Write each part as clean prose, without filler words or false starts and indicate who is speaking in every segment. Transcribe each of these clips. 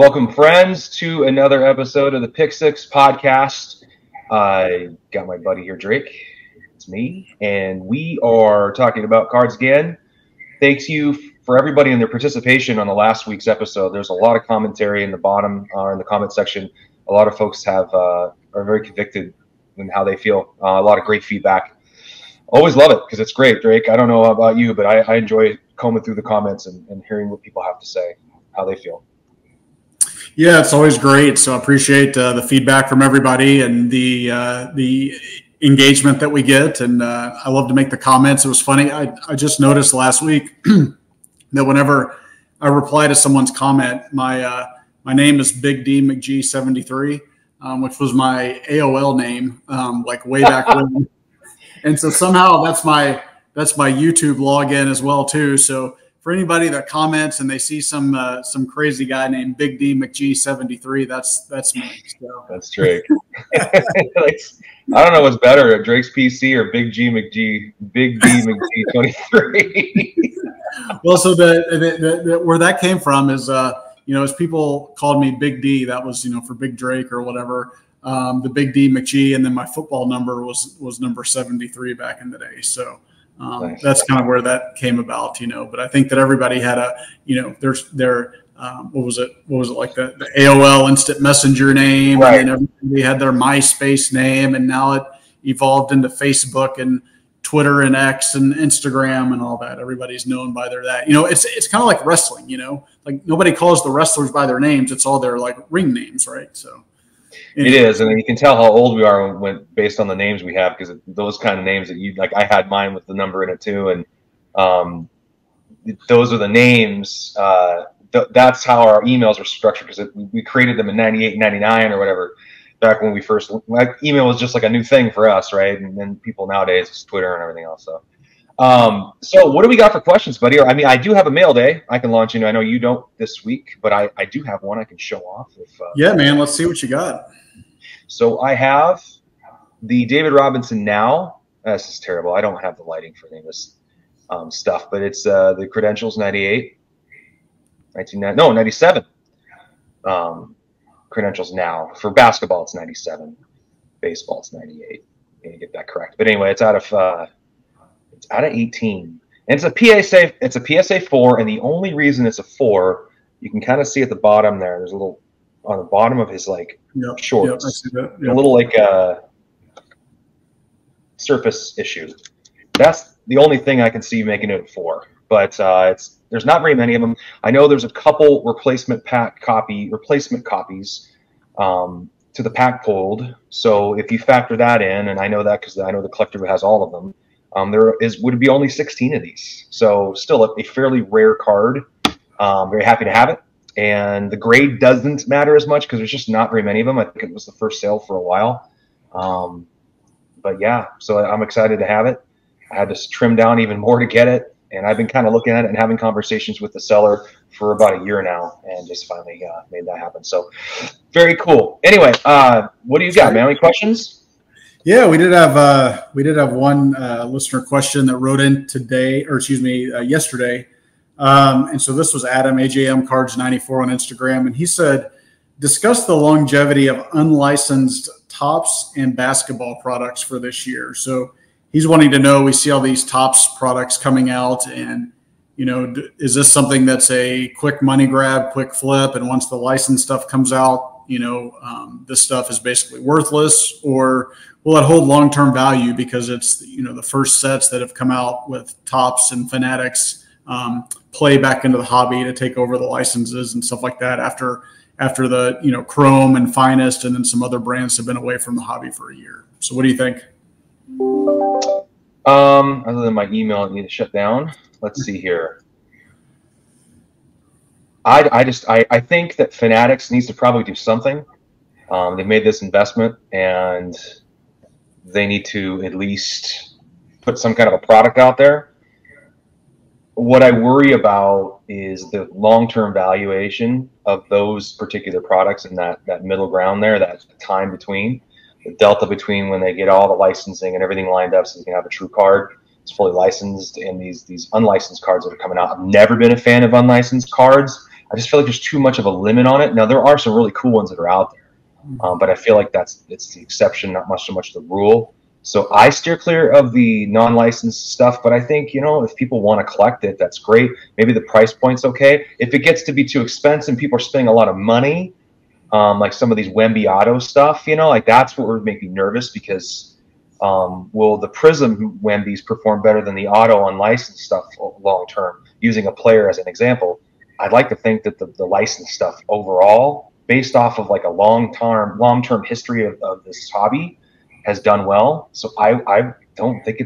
Speaker 1: Welcome, friends, to another episode of the Pick Six podcast. I got my buddy here, Drake. It's me, and we are talking about cards again. Thanks you for everybody in their participation on the last week's episode. There's a lot of commentary in the bottom or in the comment section. A lot of folks are very convicted in how they feel. A lot of great feedback. Always love it because it's great, Drake. I don't know about you, but I enjoy combing through the comments and hearing what people have to say, how they feel.
Speaker 2: Yeah, it's always great. So I appreciate the feedback from everybody and the engagement that we get. And I love to make the comments. It was funny. I just noticed last week that whenever I reply to someone's comment, my name is Big D McG 73, which was my AOL name, like way back when. And so somehow that's my YouTube login as well too. So for anybody that comments and they see some crazy guy named Big D McG 73, that's me. So.
Speaker 1: That's Drake. I don't know what's better, Drake's PC or Big D McG 23.
Speaker 2: Well, so where that came from is as people called me Big D, that was for Big Drake or whatever. The Big D McG, and then my football number was number 73 back in the day. So. Nice. That's kind of where that came about, but I think that everybody had their what was it like the AOL Instant Messenger name, right. And then everybody had their MySpace name, and now it evolved into Facebook and Twitter and X and Instagram and all that. Everybody's known by that. It's kind of like wrestling, like nobody calls the wrestlers by their names. It's all their like ring names, right? So.
Speaker 1: It is, and you can tell how old we are based on the names we have, because those kind of names that you like. I had mine with the number in it too, and those are the names. That's how our emails were structured, because we created them in 98, 99 or whatever. Back when we first, email was just like a new thing for us, right? And then people nowadays, it's Twitter and everything else. So, what do we got for questions, buddy? I mean, I do have a mail day I can launch into. I know you don't this week, but I do have one I can show off.
Speaker 2: Yeah, man. Let's see what you got.
Speaker 1: So I have the David Robinson Now. This is terrible. I don't have the lighting for any of this stuff, but it's the Credentials 98, 97. Credentials Now. For basketball, it's 97. Baseball, it's 98. I need to get that correct. But anyway, it's out of 18. And it's a PSA. It's a PSA 4, and the only reason it's a 4, you can kind of see at the bottom there. There's a little on the bottom of his shorts. I see that. Yep. A little surface issue. That's the only thing I can see making it 4. But there's not very many of them. I know there's a couple replacement copies to the pack pulled. So if you factor that in, and I know that because I know the collector has all of them, would be only 16 of these. So still a fairly rare card. Very happy to have it. And the grade doesn't matter as much because there's just not very many of them. I think it was the first sale for a while. But yeah, so I'm excited to have it. I had to trim down even more to get it. And I've been kind of looking at it and having conversations with the seller for about a year now, and just finally made that happen. So very cool. Anyway, what do you got, man? Any questions?
Speaker 2: Yeah, we did have one listener question that wrote in yesterday. And so this was Adam, AJM Cards 94 on Instagram. And he said, discuss the longevity of unlicensed Topps and basketball products for this year. So he's wanting to know, we see all these Topps products coming out, and, is this something that's a quick money grab, quick flip? And once the licensed stuff comes out, this stuff is basically worthless, or will it hold long-term value because it's, the first sets that have come out with Topps and Fanatics play back into the hobby to take over the licenses and stuff like that after the Chrome and Finest and then some other brands have been away from the hobby for a year. So what do you think?
Speaker 1: Other than my email, I need to shut down. Let's see here. I think that Fanatics needs to probably do something. They've made this investment, and they need to at least put some kind of a product out there. What I worry about is the long-term valuation of those particular products and that middle ground there, that time between, the delta between when they get all the licensing and everything lined up so you can have a true card, it's fully licensed, and these unlicensed cards that are coming out. I've never been a fan of unlicensed cards. I just feel like there's too much of a limit on it. Now there are some really cool ones that are out there, but I feel like it's the exception, not so much the rule. So I steer clear of the non-licensed stuff, but I think, you know, if people want to collect it, that's great. Maybe the price point's okay. If it gets to be too expensive and people are spending a lot of money, like some of these Wemby Auto stuff, you know, like that's what would make me nervous, because will the Prism Wembys perform better than the Auto unlicensed stuff long term? Using a player as an example, I'd like to think that the licensed stuff overall, based off of like a long-term history of this hobby, has done well. So I don't think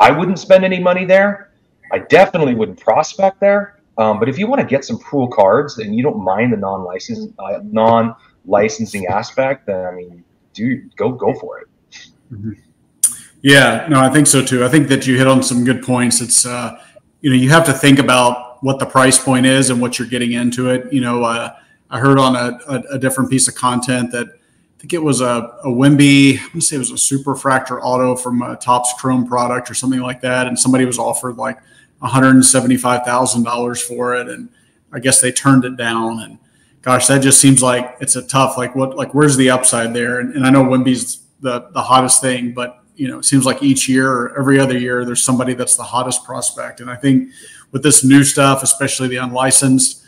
Speaker 1: I wouldn't spend any money there. I definitely wouldn't prospect there. But if you want to get some cool cards and you don't mind the non-licensing aspect, then I mean, dude, go for it.
Speaker 2: Mm-hmm. Yeah, no, I think so too. I think that you hit on some good points. It's you know, you have to think about what the price point is and what you're getting into it. You know, I heard on a different piece of content that I think it was a Wemby, I'm gonna say it was a Superfractor Auto from a Topps Chrome product or something like that, and somebody was offered like $175,000 for it, and I guess they turned it down. And gosh, that just seems like it's a tough, like where's the upside there? And I know Wemby's the hottest thing, but you know, it seems like each year or every other year there's somebody that's the hottest prospect. And I think with this new stuff, especially the unlicensed,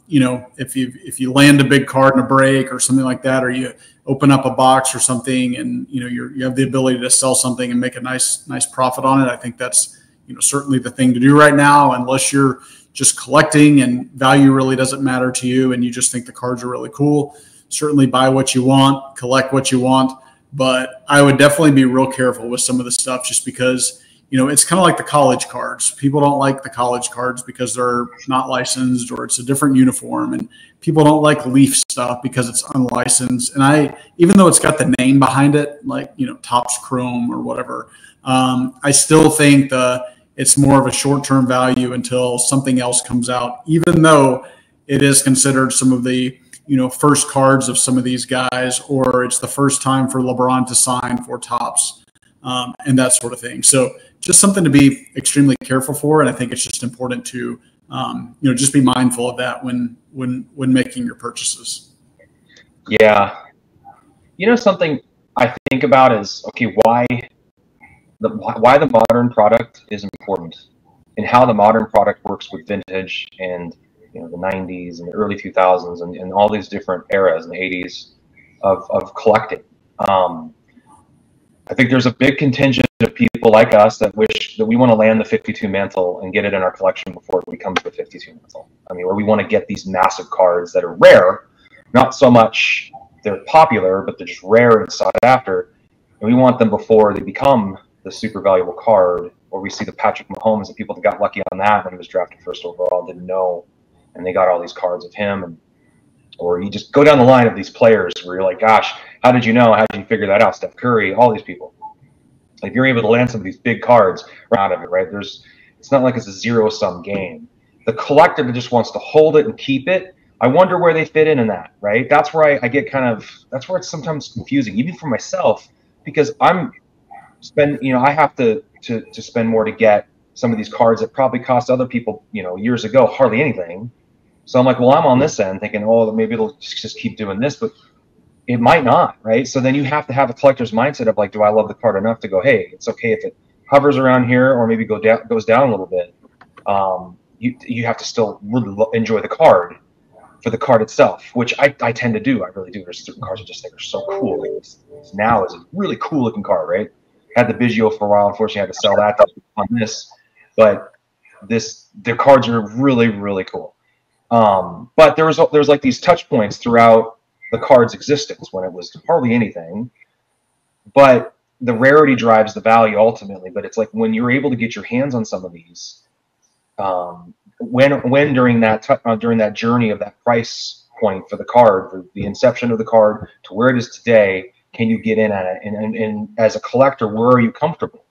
Speaker 2: you know, if you land a big card in a break or something like that, or you open up a box or something, and you know you have the ability to sell something and make a nice profit on it, I think that's, you know, certainly the thing to do right now, unless you're just collecting and value really doesn't matter to you and you just think the cards are really cool. Certainly buy what you want, collect what you want, but I would definitely be real careful with some of the stuff, just because, you know, it's kind of like the college cards. People don't like the college cards because they're not licensed or it's a different uniform, and people don't like Leaf stuff because it's unlicensed. And even though it's got the name behind it, like, you know, Topps Chrome or whatever, I still think it's more of a short-term value until something else comes out, even though it is considered some of the, you know, first cards of some of these guys, or it's the first time for LeBron to sign for Topps, and that sort of thing. So just something to be extremely careful for. And I think it's just important to, you know, just be mindful of that when making your purchases.
Speaker 1: Yeah. You know, something I think about is, okay, why the modern product is important, and how the modern product works with vintage and, you know, the 90s and the early 2000s and all these different eras in the 80s of collecting. I think there's a big contingent of people like us that wish that we want to land the 52 mantle and get it in our collection before it becomes the 52 mantle. I mean, where we want to get these massive cards that are rare, not so much they're popular, but they're just rare and sought after, and we want them before they become the super valuable card. Or we see the Patrick Mahomes, and people that got lucky on that when he was drafted first overall didn't know, and they got all these cards of him. Or you just go down the line of these players where you're like, gosh, how did you know? How did you figure that out? Steph Curry, all these people. If you're able to land some of these big cards out of it, right? It's not like it's a zero-sum game. The collector that just wants to hold it and keep it, I wonder where they fit in that, right? That's where I get that's where it's sometimes confusing, even for myself, because I have to spend more to get some of these cards that probably cost other people, you know, years ago, hardly anything. So I'm like, well, I'm on this end thinking, oh, maybe it'll just keep doing this, but it might not, right? So then you have to have a collector's mindset of like, do I love the card enough to go, hey, it's okay if it hovers around here or maybe goes down a little bit. You have to still really enjoy the card for the card itself, which I tend to do. I really do. There's certain cards I just think are so cool. Like this now is a really cool looking card, right? Had the Biggio for a while. Unfortunately, I had to sell that on this, but their cards are really, really cool. But there's like these touch points throughout the card's existence when it was hardly anything, but the rarity drives the value ultimately. But it's like when you're able to get your hands on some of these, when during that journey of that price point for the card, the inception of the card to where it is today, can you get in at it? And as a collector, where are you comfortable?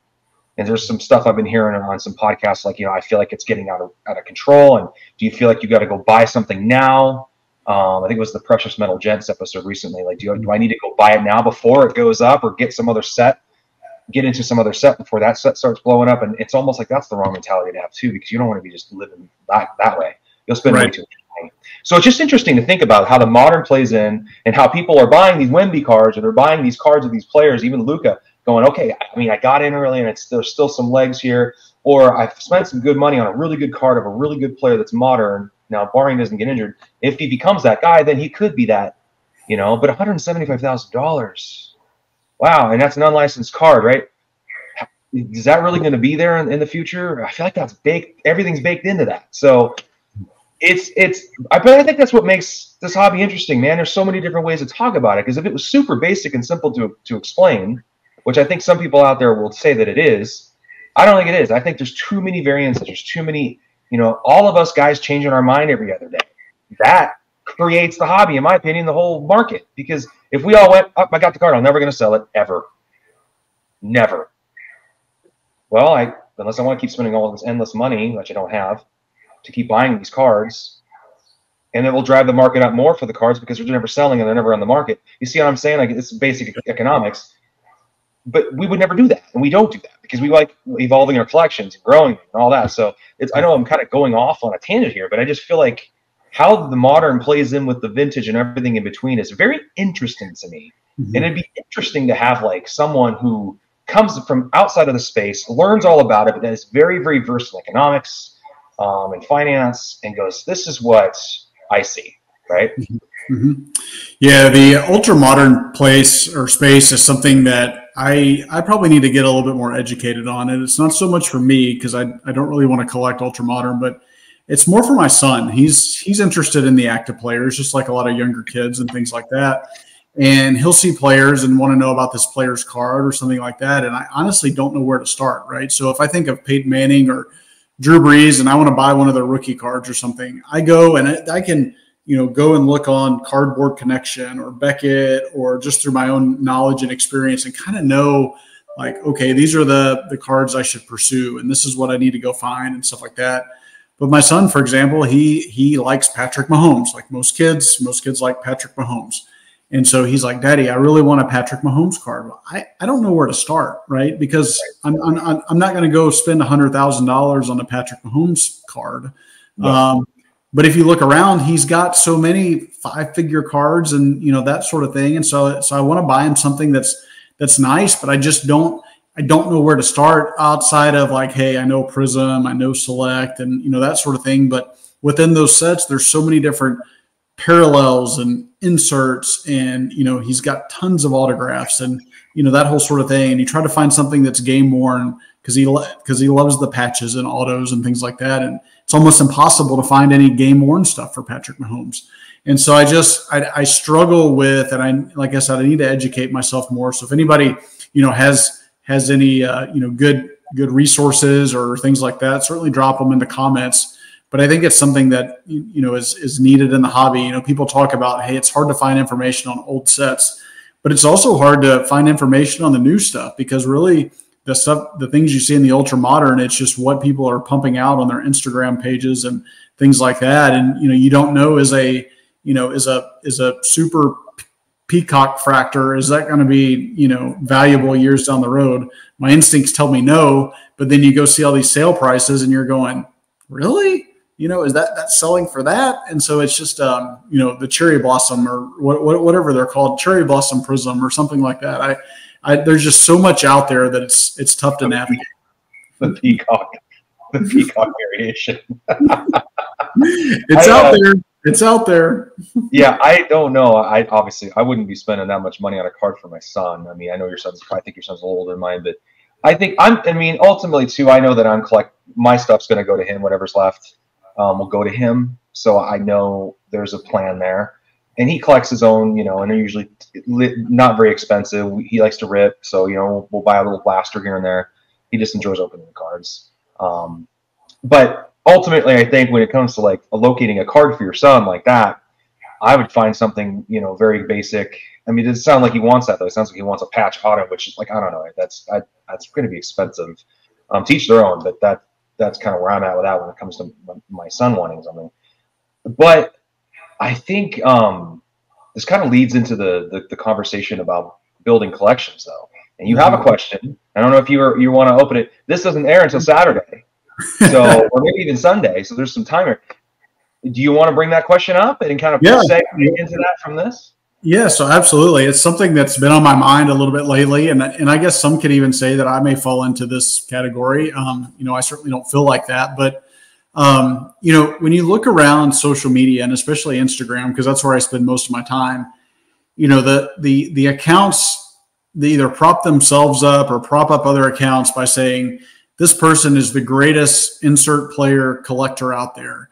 Speaker 1: And there's some stuff I've been hearing on some podcasts, like, you know, I feel like it's getting out of control. And do you feel like you got to go buy something now? I think it was the Precious Metal Gents episode recently. Like, do I need to go buy it now before it goes up, or get into some other set before that set starts blowing up? And it's almost like that's the wrong mentality to have too, because you don't want to be just living that way. You'll spend way too much So it's just interesting to think about how the modern plays in and how people are buying these Wemby cards, or they're buying these cards of these players, even Luka, going, okay, I mean, I got in early and there's still some legs here, or I've spent some good money on a really good card of a really good player that's modern. Now, barring he doesn't get injured, if he becomes that guy, then he could be that, you know, but $175,000. Wow, and that's an unlicensed card, right? Is that really going to be there in the future? I feel like that's baked. Everything's baked into that. So but I think that's what makes this hobby interesting, man. There's so many different ways to talk about it, because if it was super basic and simple to explain, which I think some people out there will say that it is, I don't think it is. I think there's too many variances. There's too many, you know, all of us guys changing our mind every other day. That creates the hobby, in my opinion, the whole market. Because if we all went, oh, I got the card, I'm never going to sell it, ever. Never. Well, unless I want to keep spending all this endless money, which I don't have, to keep buying these cards, and it will drive the market up more for the cards because they're never selling and they're never on the market. You see what I'm saying? Like, it's basic economics. But we would never do that, and we don't do that because we like evolving our collections and growing and all that. So I know I'm kind of going off on a tangent here, but I just feel like how the modern plays in with the vintage and everything in between is very interesting to me. Mm-hmm. And it'd be interesting to have like someone who comes from outside of the space, learns all about it, but is very, very versed in economics and finance, and goes, this is what I see, right?
Speaker 2: Mm-hmm. Yeah, the ultra modern place or space is something that I probably need to get a little bit more educated on. And it's not so much for me because I don't really want to collect ultra modern, but it's more for my son. He's interested in the active players, just like a lot of younger kids and things like that. And he'll see players and want to know about this player's card or something like that. And I honestly don't know where to start, right? So if I think of Peyton Manning or Drew Brees and I want to buy one of their rookie cards or something, I go and I can, you know, go and look on Cardboard Connection or Beckett, or just through my own knowledge and experience, and kind of know like, okay, these are the cards I should pursue, and this is what I need to go find and stuff like that. But my son, for example, he likes Patrick Mahomes. Like most kids like Patrick Mahomes. And so he's like, Daddy, I really want a Patrick Mahomes card. Well, I don't know where to start, right? Because I'm not going to go spend $100,000 on a Patrick Mahomes card. No. But if you look around, he's got so many 5-figure cards and, you know, that sort of thing. And so I want to buy him something that's nice, but I don't know where to start outside of like, hey, I know Prism, I know Select, and, you know, that sort of thing. But within those sets, there's so many different parallels and inserts, and, you know, he's got tons of autographs and, you know, that whole sort of thing. And you try to find something that's game worn because he loves the patches and autos and things like that. And it's almost impossible to find any game worn stuff for Patrick Mahomes. And so I struggle with, and like I said, I need to educate myself more. So if anybody, you know, has any, you know, good resources or things like that, certainly drop them in the comments. But I think it's something that, you know, is needed in the hobby. You know, people talk about, hey, it's hard to find information on old sets, but it's also hard to find information on the new stuff, because really the things you see in the ultra modern, it's just what people are pumping out on their Instagram pages and things like that. And, you know, you don't know, is a super peacock fractor, is that going to be, you know, valuable years down the road? My instincts tell me no, but then you go see all these sale prices and you're going, really? You know, is that's selling for that? And so it's just, you know, the cherry blossom or whatever they're called, cherry blossom prism or something like that. There's just so much out there that it's tough to navigate.
Speaker 1: The peacock variation.
Speaker 2: It's out there. It's out there.
Speaker 1: Yeah, I don't know. I wouldn't be spending that much money on a card for my son. I mean, I know I think your son's a little older than mine, but I think ultimately too, I know that my stuff's going to go to him. Whatever's left will go to him. So I know there's a plan there. And he collects his own, you know, and they're usually not very expensive. He likes to rip. So, you know, we'll buy a little blaster here and there. He just enjoys opening the cards. But ultimately, I think when it comes to like locating a card for your son like that, I would find something, you know, very basic. I mean, it doesn't sound like he wants that, though. It sounds like he wants a patch auto, which is like, I don't know. That's going to be expensive. To each their own, but that's kind of where I'm at with that when it comes to my son wanting something. But I think this kind of leads into the conversation about building collections, though. And you have a question. I don't know if you want to open it. This doesn't air until Saturday, so or maybe even Sunday. So there's some time here. Do you want to bring that question up and kind of
Speaker 2: Yeah.
Speaker 1: segue into that from this?
Speaker 2: Yeah, so absolutely. It's something that's been on my mind a little bit lately. And I guess some could even say that I may fall into this category. I certainly don't feel like that. But, when you look around social media and especially Instagram, because that's where I spend most of my time, the accounts, they either prop themselves up or prop up other accounts by saying, this person is the greatest insert player collector out there.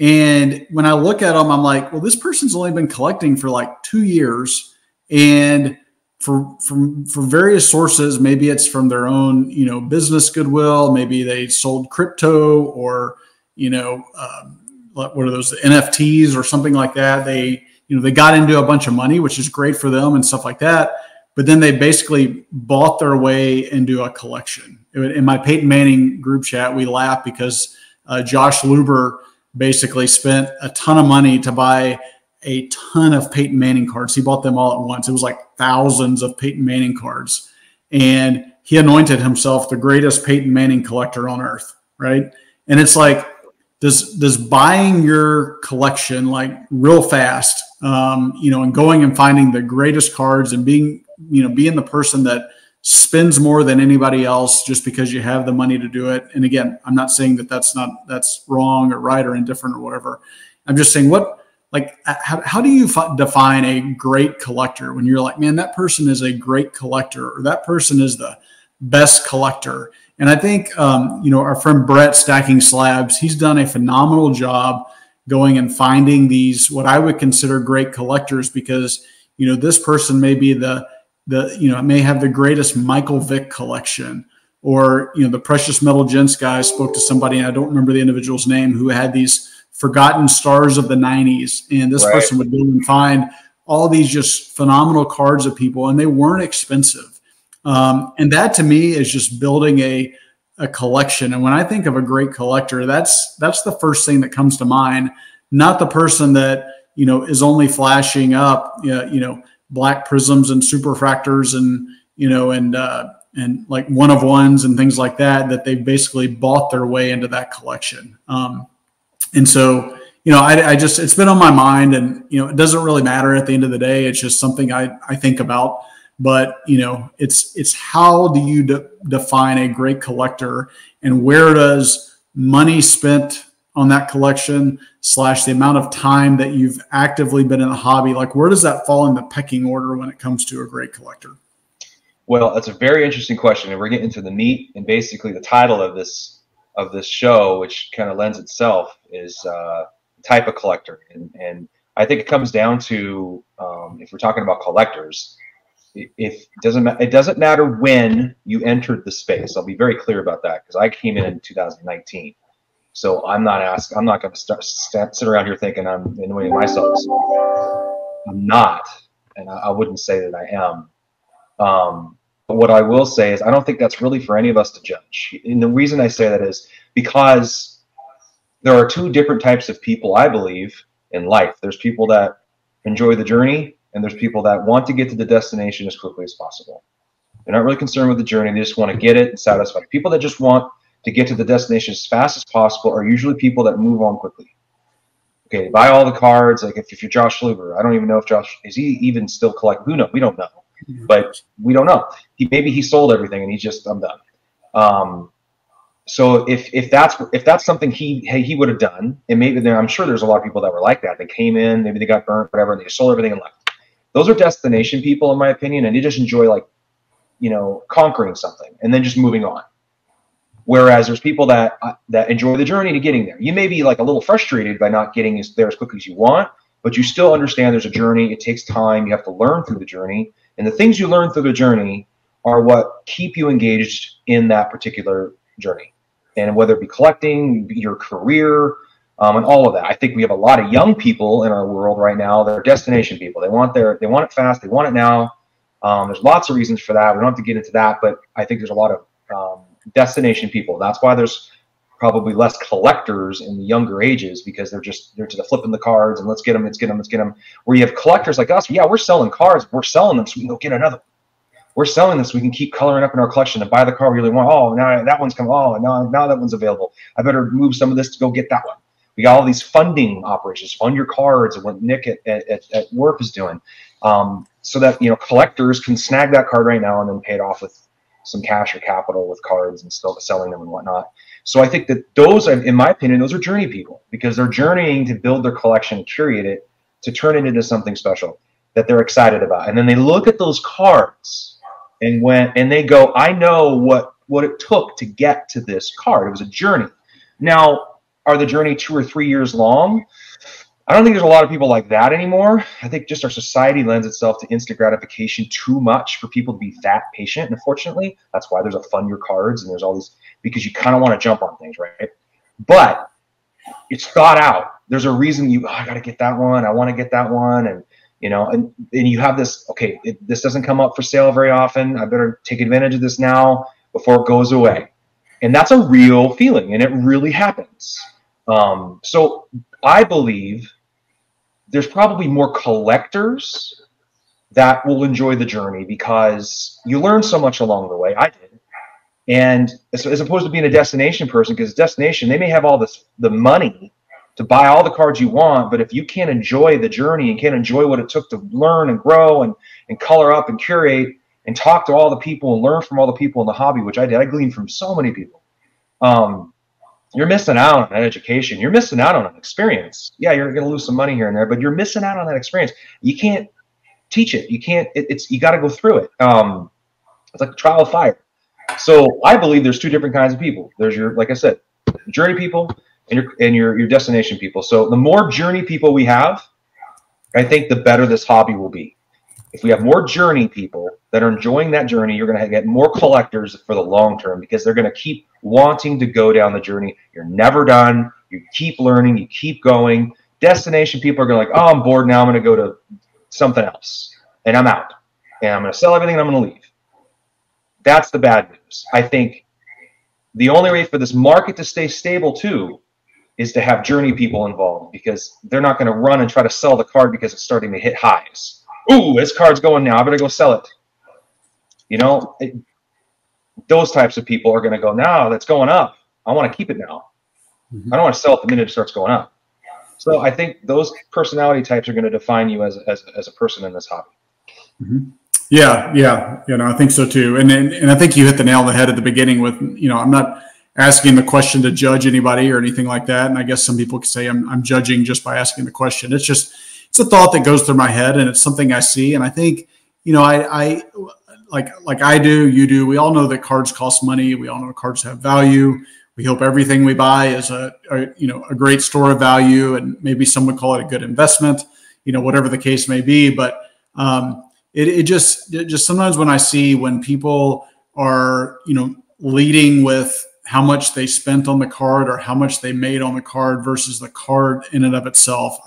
Speaker 2: And when I look at them, I'm like, well, this person's only been collecting for like 2 years. And for various sources, maybe it's from their own, business goodwill. Maybe they sold crypto or, what are those, the NFTs or something like that. They got into a bunch of money, which is great for them and stuff like that. But then they basically bought their way into a collection. In my Peyton Manning group chat, we laugh because Josh Luber basically spent a ton of money to buy a ton of Peyton Manning cards. He bought them all at once. It was like thousands of Peyton Manning cards. And he anointed himself the greatest Peyton Manning collector on earth, right? And it's like, does buying your collection like real fast, and going and finding the greatest cards and being the person that spends more than anybody else just because you have the money to do it. And again, I'm not saying that's wrong or right or indifferent or whatever. I'm just saying how do you define a great collector when you're like, man, that person is a great collector or that person is the best collector. And I think, our friend Brett Stacking Slabs, he's done a phenomenal job going and finding these, what I would consider great collectors because, this person may be may have the greatest Michael Vick collection or, the Precious Metal Gents guy spoke to somebody, and I don't remember the individual's name, who had these forgotten stars of the 90s. And this person would go and find all these just phenomenal cards of people, and they weren't expensive. And that to me is just building a collection. And when I think of a great collector, that's the first thing that comes to mind, not the person that, is only flashing up, black prisms and superfractors and like one of ones and things like that they've basically bought their way into that collection. And so, I just, it's been on my mind and, it doesn't really matter at the end of the day. It's just something I think about, but it's how do you define a great collector and where does money spent on that collection / the amount of time that you've actively been in a hobby, like where does that fall in the pecking order when it comes to a great collector?
Speaker 1: Well, that's a very interesting question, and we're getting into the meat and basically the title of this show, which kind of lends itself, is type of collector, and I think it comes down to if we're talking about collectors, it doesn't matter when you entered the space. I'll be very clear about that because I came in 2019. So I'm not going to sit around here thinking I'm annoying myself. I'm not, and I wouldn't say that I am. But what I will say is I don't think that's really for any of us to judge. And the reason I say that is because there are two different types of people, I believe, in life. There's people that enjoy the journey, and there's people that want to get to the destination as quickly as possible. They're not really concerned with the journey. They just want to get it and satisfy. People that just want to get to the destination as fast as possible are usually people that move on quickly. Okay, they buy all the cards. Like if you're Josh Luber, I don't even know if Josh, is he even still collecting? Who knows? We don't know. But we don't know. Maybe he sold everything and he's just, I'm done. So if that's something he would have done, and maybe I'm sure there's a lot of people that were like that. They came in, maybe they got burnt, whatever, and they sold everything and left. Those are destination people, in my opinion, and they just enjoy conquering something and then just moving on. Whereas there's people that enjoy the journey to getting there. You may be like a little frustrated by not getting there as quickly as you want, but you still understand there's a journey. It takes time. You have to learn through the journey. And the things you learn through the journey are what keep you engaged in that particular journey. And whether it be collecting, your career, and all of that. I think we have a lot of young people in our world right now that are destination people. They want it fast. They want it now. There's lots of reasons for that. We don't have to get into that, but I think there's a lot of destination people. That's why there's probably less collectors in the younger ages, because they're just flipping the cards and let's get them. Where you have collectors like us, yeah, we're selling cards. We're selling them so we can go get another one. We're selling this so we can keep coloring up in our collection and buy the card we really want. Oh, now that one's come. Oh, now that one's available. I better move some of this to go get that one. We got all these funding operations, fund your cards, and what Nick at work is doing, so that, you know, collectors can snag that card right now and then pay it off with some cash or capital with cards and still selling them and whatnot. So I think that those, in my opinion, those are journey people, because they're journeying to build their collection, curate it, to turn it into something special that they're excited about. And then they look at those cards and they go, I know what it took to get to this card. It was a journey. Now, are the journey 2 or 3 years long? I don't think there's a lot of people like that anymore. I think just our society lends itself to instant gratification too much for people to be that patient. And unfortunately, that's why there's a fund your cards and there's all these, because you kind of want to jump on things, right? But it's thought out. There's a reason I got to get that one. I want to get that one. And, you know, and you have this, okay, this doesn't come up for sale very often. I better take advantage of this now before it goes away. And that's a real feeling, and it really happens. So I believe there's probably more collectors that will enjoy the journey because you learn so much along the way. I did. And as opposed to being a destination person, because destination, they may have all the money to buy all the cards you want, but if you can't enjoy the journey and can't enjoy what it took to learn and grow and color up and curate and talk to all the people and learn from all the people in the hobby, which I did, I gleaned from so many people. You're missing out on that education. You're missing out on an experience. Yeah, you're going to lose some money here and there, but you're missing out on that experience. You can't teach it. You can't. You got to go through it. It's like a trial of fire. So I believe there's two different kinds of people. There's your, like I said, journey people and your destination people. So the more journey people we have, I think the better this hobby will be. If we have more journey people that are enjoying that journey, you're going to get more collectors for the long term, because they're going to keep wanting to go down the journey. You're never done. You keep learning. You keep going. Destination people are going to, like, oh, I'm bored now. I'm going to go to something else, and I'm out. And I'm going to sell everything, and I'm going to leave. That's the bad news. I think the only way for this market to stay stable, too, is to have journey people involved, because they're not going to run and try to sell the card because it's starting to hit highs. Ooh, this card's going now. I better go sell it. You know, those types of people are going to go, no, that's going up. I want to keep it now. I don't want to sell it the minute it starts going up. So I think those personality types are going to define you as a person in this hobby.
Speaker 2: Yeah. You know, I think so too. And I think you hit the nail on the head at the beginning with, you know, I'm not asking the question to judge anybody or anything like that. And I guess some people could say I'm judging just by asking the question. It's a thought that goes through my head, and it's something I see. And I think, you know, I like I do, you do, we all know that cards cost money. We all know cards have value. We hope everything we buy is a great store of value, and maybe some would call it a good investment, you know, whatever the case may be. But it just sometimes when people are, you know, leading with how much they spent on the card or how much they made on the card versus the card in and of itself,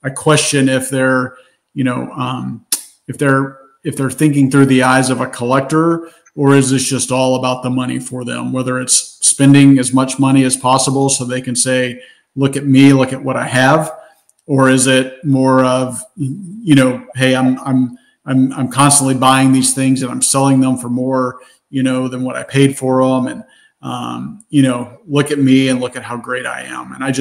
Speaker 2: I question if they're, you know, if they're thinking through the eyes of a collector, or is this just all about the money for them? Whether it's spending as much money as possible so they can say, "Look at me, look at what I have," or is it more of, you know, "Hey, I'm constantly buying these things and I'm selling them for more, you know, than what I paid for them, and you know, look at me and look at how great I am." And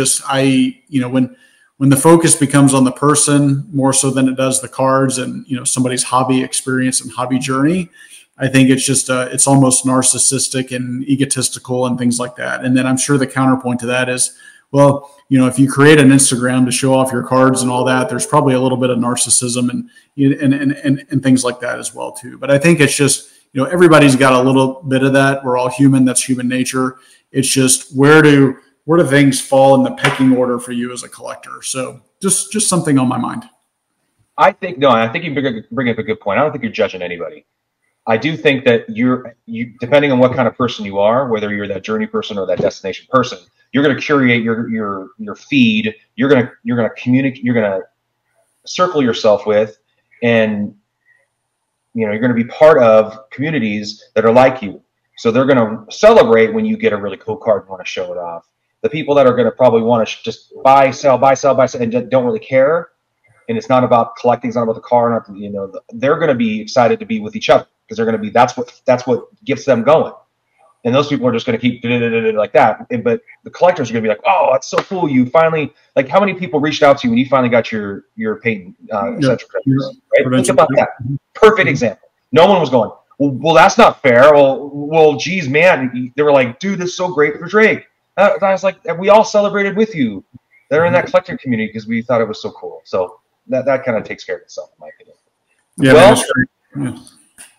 Speaker 2: you know, when the focus becomes on the person more so than it does the cards and, you know, somebody's hobby experience and hobby journey, I think it's just it's almost narcissistic and egotistical and things like that. And then I'm sure the counterpoint to that is, well, you know, if you create an Instagram to show off your cards and all that, there's probably a little bit of narcissism and things like that as well too. But I think it's just, you know, everybody's got a little bit of that. We're all human. That's human nature. It's just where do things fall in the pecking order for you as a collector? So just something on my mind.
Speaker 1: I think you bring up a good point. I don't think you're judging anybody. I do think that you depending on what kind of person you are, whether you're that journey person or that destination person, you're going to curate your feed. You're going to communicate. You're going to circle yourself with, and you know, you're going to be part of communities that are like you. So they're going to celebrate when you get a really cool card and want to show it off. The people that are going to probably want to just buy, sell, and don't really care, and it's not about collecting, it's not about the car, not, you know, they're going to be excited to be with each other, because they're going to be, that's what gets them going. And those people are just going to keep like that. But the collectors are going to be like, oh, that's so cool. You finally, like, how many people reached out to you when you finally got your patent essential credits? Right? Think about that. Perfect example. No one was going, well, that's not fair. Well, geez, man. They were like, dude, this is so great for Drake. I was like, we all celebrated with you. They're in that collector community because we thought it was so cool. So that kind of takes care of itself, in my opinion.
Speaker 2: Yeah,
Speaker 1: well,
Speaker 2: that's great. Yeah.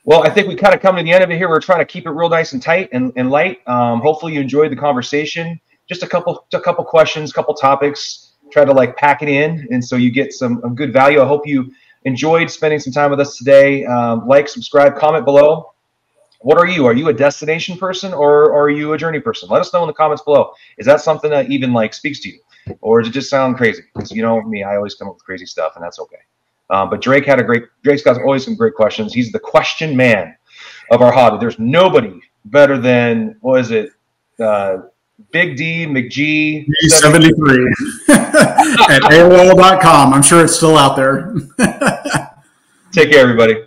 Speaker 1: Well, I think we kind of come to the end of it here. We're trying to keep it real nice and tight and light. Hopefully you enjoyed the conversation. Just a couple questions, couple topics. Try to like pack it in, and so you get some good value. I hope you enjoyed spending some time with us today. Like, subscribe, comment below. What are you? Are you a destination person or are you a journey person? Let us know in the comments below. Is that something that even like speaks to you, or does it just sound crazy? Because you know me, I always come up with crazy stuff, and that's okay. But Drake's got always some great questions. He's the question man of our hobby. There's nobody better than, what is it? Big D, McG.
Speaker 2: 73 at AOL.com. I'm sure it's still out there.
Speaker 1: Take care, everybody.